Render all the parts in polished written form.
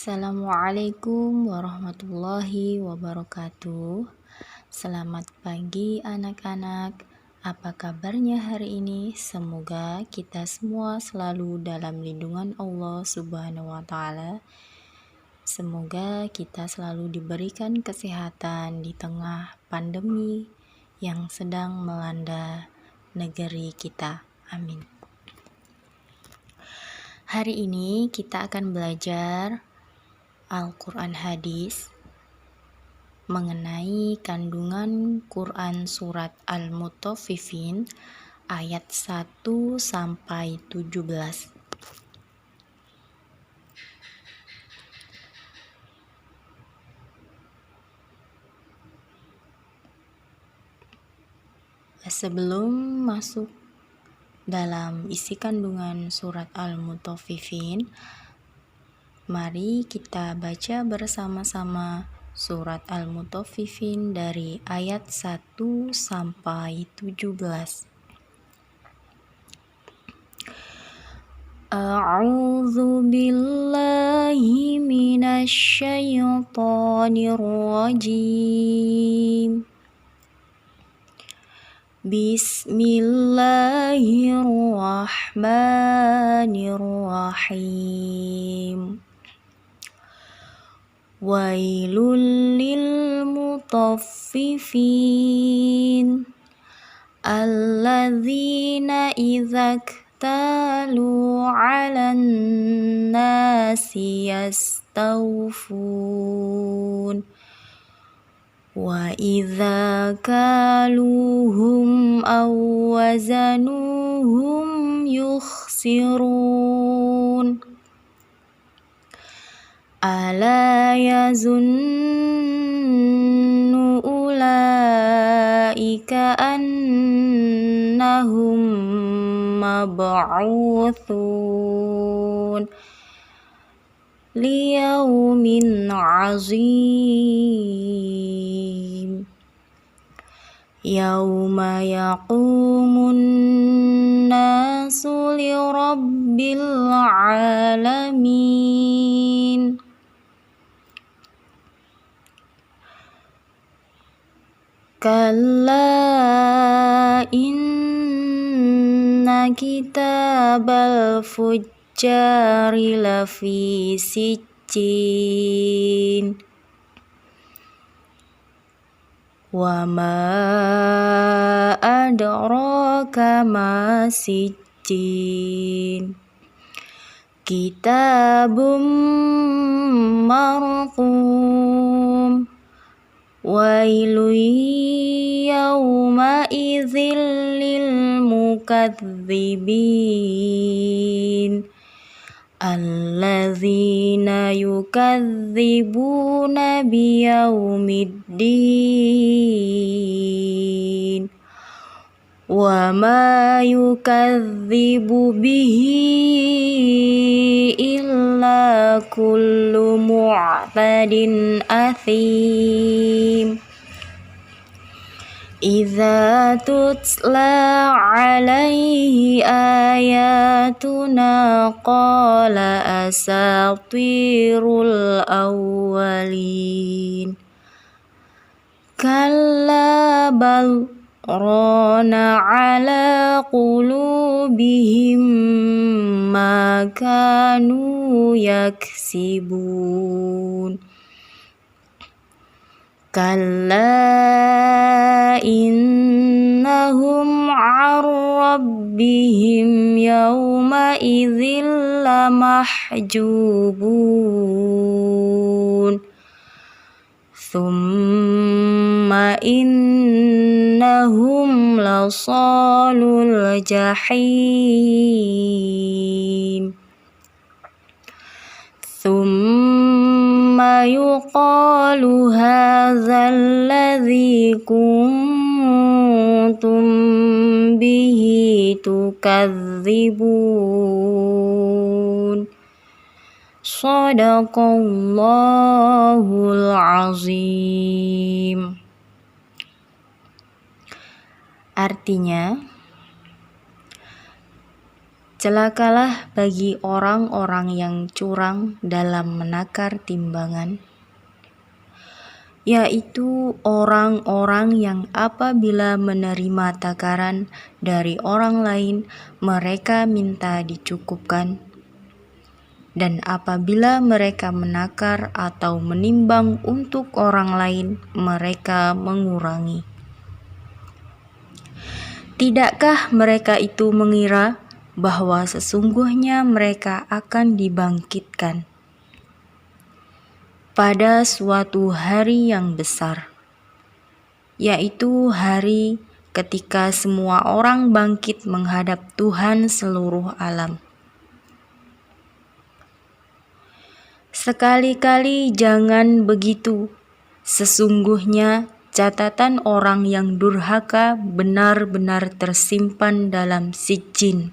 Assalamualaikum warahmatullahi wabarakatuh. Selamat pagi anak-anak. Apa kabarnya hari ini? Semoga kita semua selalu dalam lindungan Allah Subhanahu wa taala. Semoga kita selalu diberikan kesehatan di tengah pandemi yang sedang melanda negeri kita. Amin. Hari ini kita akan belajar Al-Quran Hadis mengenai kandungan Quran Surat Al-Mutaffifin ayat 1 sampai 17. Sebelum masuk dalam isi kandungan surat Al-Mutaffifin, mari kita baca bersama-sama surat Al-Mutaffifin dari ayat 1 sampai 17. A'udzu billahi minasyaitonir rajim. Bismillahirrahmanirrahim. Wailul lil mutaffifin alladzina idza iktalu 'alan nasi yastawfun wa idza kaluhum aw wazanuhum yukhsirun. Ala yazunnu ulaika annahum mab'utsun liyaumin 'azim. Yauma yaqumun nasu li rabbil alamin. Kalla inna kitabal fujjari lafi sijjin. Wa ma adraka ma sijjin. Kitabum marqum. Wailun yawma idzil lil mukadzibin alladzina yukadzibuna biyaumiddin wa ma yukadzibu bihi illa kullu mu'tadin athim. Idza tutla 'alaihi ayatuna qala asatirul awwalin. Kalla bal rana 'ala qulubihim ma kanu yaksibun. Kalla innahum 'an rabbihim yawma idzil lamahjubun. Thumma innahum lasalul jahim. Thumma yuqalu hadzal ladzi kuntum bihi tukadzibun. Shadaqallahul azim. Artinya, Celakalah bagi orang-orang yang curang dalam menakar timbangan, yaitu orang-orang yang apabila menerima takaran dari orang lain, mereka minta dicukupkan, dan apabila mereka menakar atau menimbang untuk orang lain, mereka mengurangi. Tidakkah mereka itu mengira bahwa sesungguhnya mereka akan dibangkitkan pada suatu hari yang besar, yaitu hari ketika semua orang bangkit menghadap Tuhan seluruh alam. Sekali-kali jangan begitu. Sesungguhnya catatan orang yang durhaka benar-benar tersimpan dalam sijin.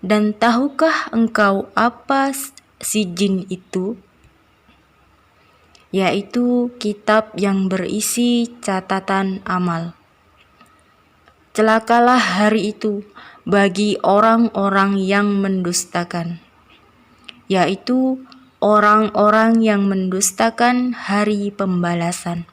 Dan tahukah engkau apa sijin itu? Yaitu kitab yang berisi catatan amal. Celakalah hari itu bagi orang-orang yang mendustakan, yaitu orang-orang yang mendustakan hari pembalasan.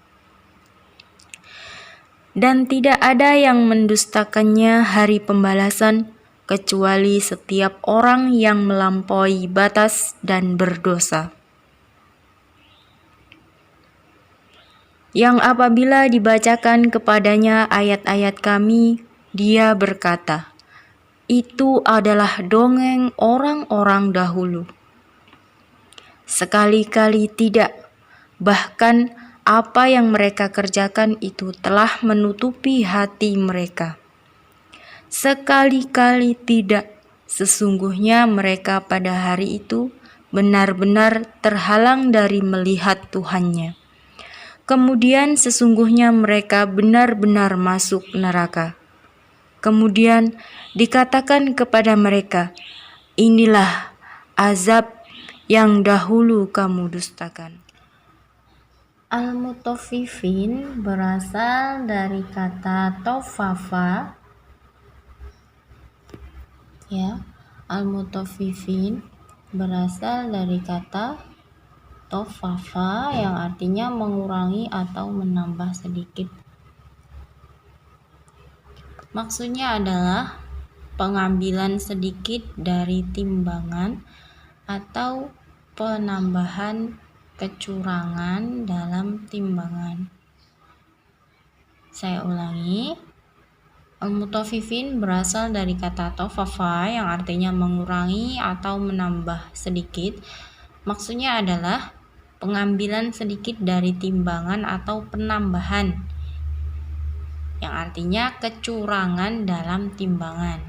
Dan tidak ada yang mendustakannya hari pembalasan kecuali setiap orang yang melampaui batas dan berdosa. Yang apabila dibacakan kepadanya ayat-ayat kami, dia berkata, "Itu adalah dongeng orang-orang dahulu." Sekali-kali tidak, bahkan apa yang mereka kerjakan itu telah menutupi hati mereka. Sekali-kali tidak, sesungguhnya mereka pada hari itu benar-benar terhalang dari melihat Tuhannya. Kemudian sesungguhnya mereka benar-benar masuk neraka. Kemudian dikatakan kepada mereka, "Inilah azab yang dahulu kamu dustakan." Al-Mutaffifin berasal dari kata tofafa. Al-Mutaffifin berasal dari kata tofafa yang artinya mengurangi atau menambah sedikit. Maksudnya adalah pengambilan sedikit dari timbangan atau penambahan kecurangan dalam timbangan. Saya ulangi, Al-Mutaffifin berasal dari kata tofafa yang artinya mengurangi atau menambah sedikit. Maksudnya adalah pengambilan sedikit dari timbangan atau penambahan, yang artinya kecurangan dalam timbangan.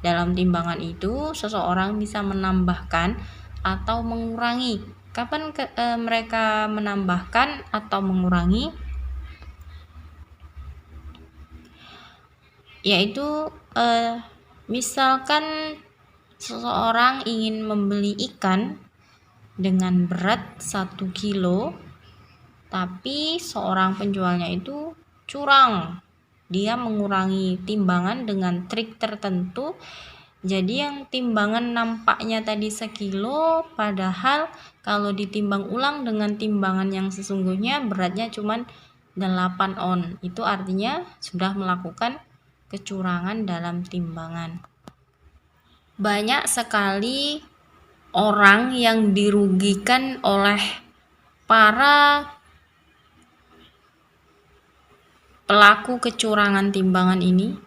Dalam timbangan itu seseorang bisa menambahkan atau mengurangi. Kapan mereka menambahkan atau mengurangi? Yaitu misalkan seseorang ingin membeli ikan dengan berat 1 kilo, tapi seorang penjualnya itu curang. Dia mengurangi timbangan dengan trik tertentu. Jadi yang timbangan nampaknya tadi 1 kilo, padahal kalau ditimbang ulang dengan timbangan yang sesungguhnya beratnya cuma 8 on. Itu artinya sudah melakukan kecurangan dalam timbangan. Banyak sekali orang yang dirugikan oleh para pelaku kecurangan timbangan ini,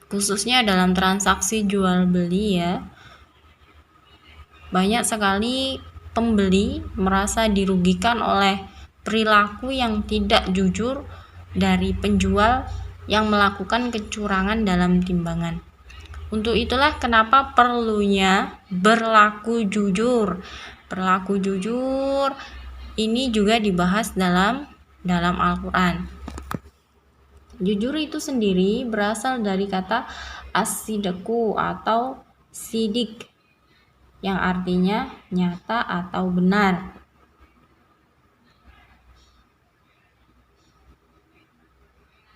khususnya dalam transaksi jual beli Banyak sekali pembeli merasa dirugikan oleh perilaku yang tidak jujur dari penjual yang melakukan kecurangan dalam timbangan. Untuk itulah kenapa perlunya berlaku jujur. Berlaku jujur ini juga dibahas dalam Al-Quran. Jujur itu sendiri berasal dari kata as-sidqu atau sidik, yang artinya nyata atau benar.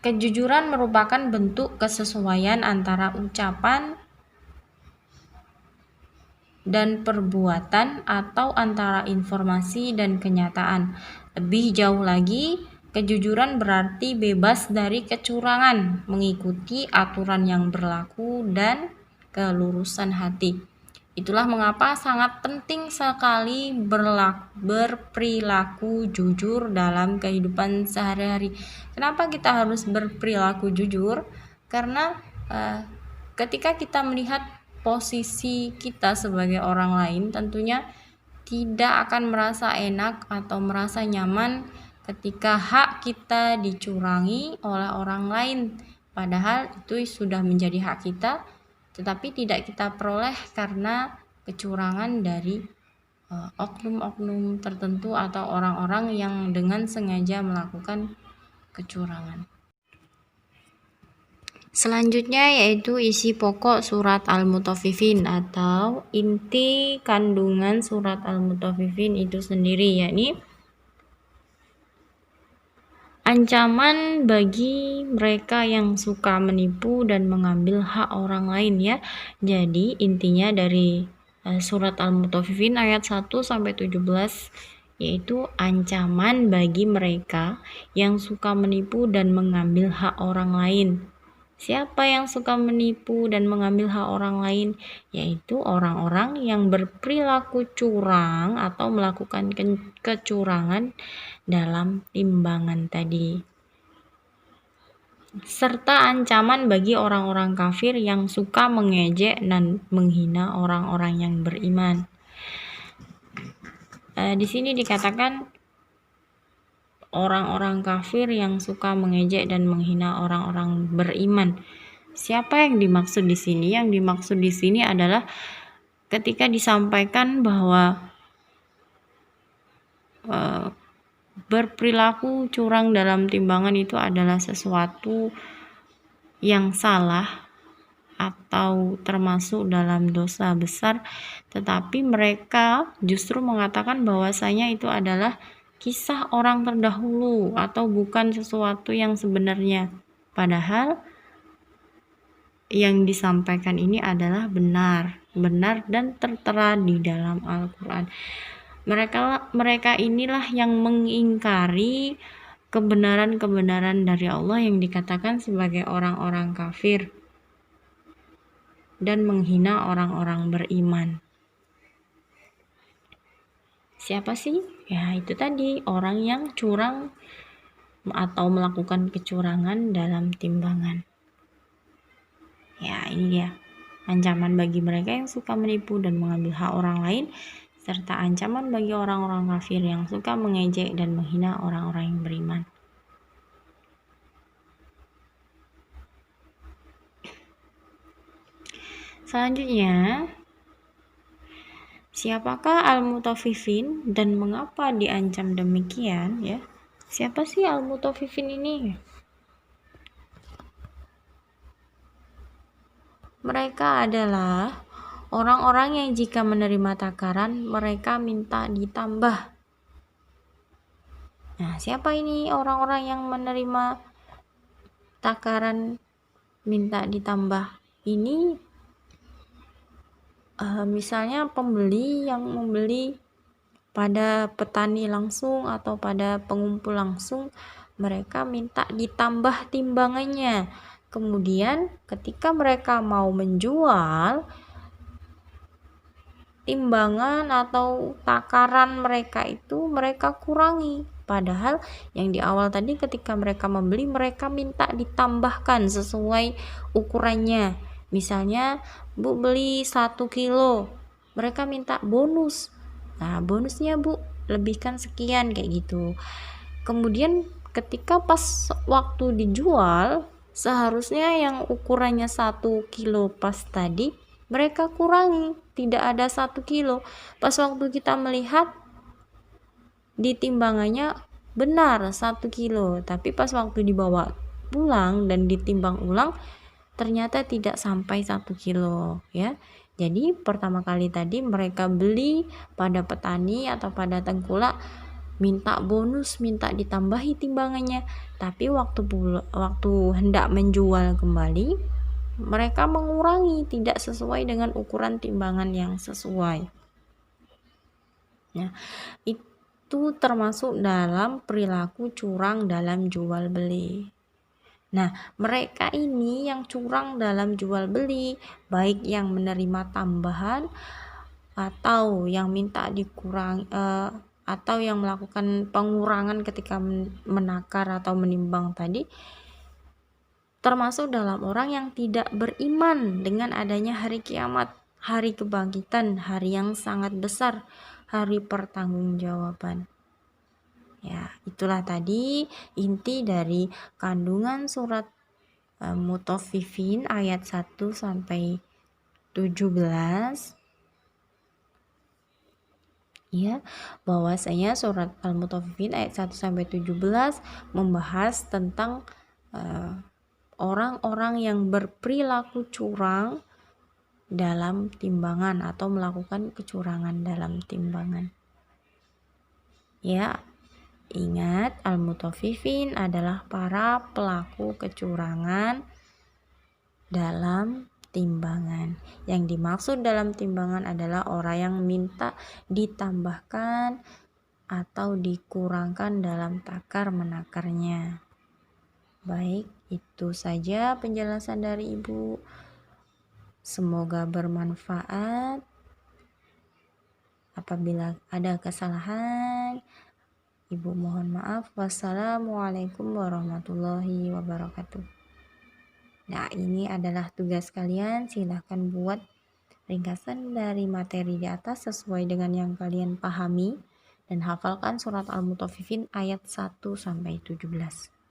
Kejujuran merupakan bentuk kesesuaian antara ucapan dan perbuatan atau antara informasi dan kenyataan. Lebih jauh lagi, kejujuran berarti bebas dari kecurangan, mengikuti aturan yang berlaku dan kelurusan hati. Itulah mengapa sangat penting sekali berperilaku jujur dalam kehidupan sehari-hari. Kenapa kita harus berperilaku jujur? Karena ketika kita melihat posisi kita sebagai orang lain, tentunya tidak akan merasa enak atau merasa nyaman ketika hak kita dicurangi oleh orang lain. Padahal itu sudah menjadi hak kita, tetapi tidak kita peroleh karena kecurangan dari oknum-oknum tertentu atau orang-orang yang dengan sengaja melakukan kecurangan. Selanjutnya yaitu isi pokok surat Al-Mutaffifin atau inti kandungan surat Al-Mutaffifin itu sendiri, yakni ancaman bagi mereka yang suka menipu dan mengambil hak orang lain, ya. Jadi intinya dari surat Al-Mutaffifin ayat 1 sampai 17 yaitu ancaman bagi mereka yang suka menipu dan mengambil hak orang lain. Siapa yang suka menipu dan mengambil hak orang lain? Yaitu orang-orang yang berperilaku curang atau melakukan kecurangan dalam timbangan tadi. Serta ancaman bagi orang-orang kafir yang suka mengejek dan menghina orang-orang yang beriman. Di sini dikatakan orang-orang kafir yang suka mengejek dan menghina orang-orang beriman. Siapa yang dimaksud di sini? Yang dimaksud di sini adalah ketika disampaikan bahwa berperilaku curang dalam timbangan itu adalah sesuatu yang salah atau termasuk dalam dosa besar, tetapi mereka justru mengatakan bahwasanya itu adalah kisah orang terdahulu atau bukan sesuatu yang sebenarnya. Padahal yang disampaikan ini adalah benar dan tertera di dalam Al-Quran. Mereka inilah yang mengingkari kebenaran dari Allah yang dikatakan sebagai orang-orang kafir dan menghina orang-orang beriman. Siapa sih? Ya, itu tadi orang yang curang atau melakukan kecurangan dalam timbangan. Ya, ini dia ancaman bagi mereka yang suka menipu dan mengambil hak orang lain, serta ancaman bagi orang-orang kafir yang suka mengejek dan menghina orang-orang yang beriman. Selanjutnya, siapakah Al-Mutaffifin dan mengapa diancam demikian, ya? Siapa sih Al-Mutaffifin ini? Mereka adalah orang-orang yang jika menerima takaran mereka minta ditambah. Nah, siapa ini orang-orang yang menerima takaran minta ditambah? Ini misalnya pembeli yang membeli pada petani langsung atau pada pengumpul langsung, mereka minta ditambah timbangannya. Kemudian ketika mereka mau menjual, timbangan atau takaran mereka itu mereka kurangi. Padahal yang di awal tadi ketika mereka membeli, mereka minta ditambahkan sesuai ukurannya. Misalnya Bu beli 1 kilo, mereka minta bonus. Nah, bonusnya Bu lebihkan sekian, kayak gitu. Kemudian ketika pas waktu dijual, seharusnya yang ukurannya 1 kilo pas tadi mereka kurangi, tidak ada 1 kilo. Pas waktu kita melihat di timbangannya benar 1 kilo, tapi pas waktu dibawa pulang dan ditimbang ulang ternyata tidak sampai 1 kilo, ya. Jadi pertama kali tadi mereka beli pada petani atau pada tengkulak, minta bonus, minta ditambahi timbangannya, tapi waktu hendak menjual kembali mereka mengurangi tidak sesuai dengan ukuran timbangan yang sesuai. Nah, itu termasuk dalam perilaku curang dalam jual beli. Nah, mereka ini yang curang dalam jual beli, baik yang menerima tambahan atau yang minta dikurang atau yang melakukan pengurangan ketika menakar atau menimbang tadi, termasuk dalam orang yang tidak beriman dengan adanya hari kiamat, hari kebangkitan, hari yang sangat besar, hari pertanggungjawaban. Ya, itulah tadi inti dari kandungan surat Mutaffifin ayat 1 sampai 17. Ya, bahwasanya surat Al-Mutaffifin ayat 1 sampai 17 membahas tentang orang-orang yang berperilaku curang dalam timbangan atau melakukan kecurangan dalam timbangan. Ya, ingat, al-mutaffifin adalah para pelaku kecurangan dalam timbangan. Yang dimaksud dalam timbangan adalah orang yang minta ditambahkan atau dikurangkan dalam takar menakarnya. Baik, itu saja penjelasan dari Ibu. Semoga bermanfaat. Apabila ada kesalahan, Ibu mohon maaf. Wassalamualaikum warahmatullahi wabarakatuh. Nah, ini adalah tugas kalian. Silahkan buat ringkasan dari materi di atas sesuai dengan yang kalian pahami dan hafalkan surat Al-Mutaffifin ayat 1 sampai 17.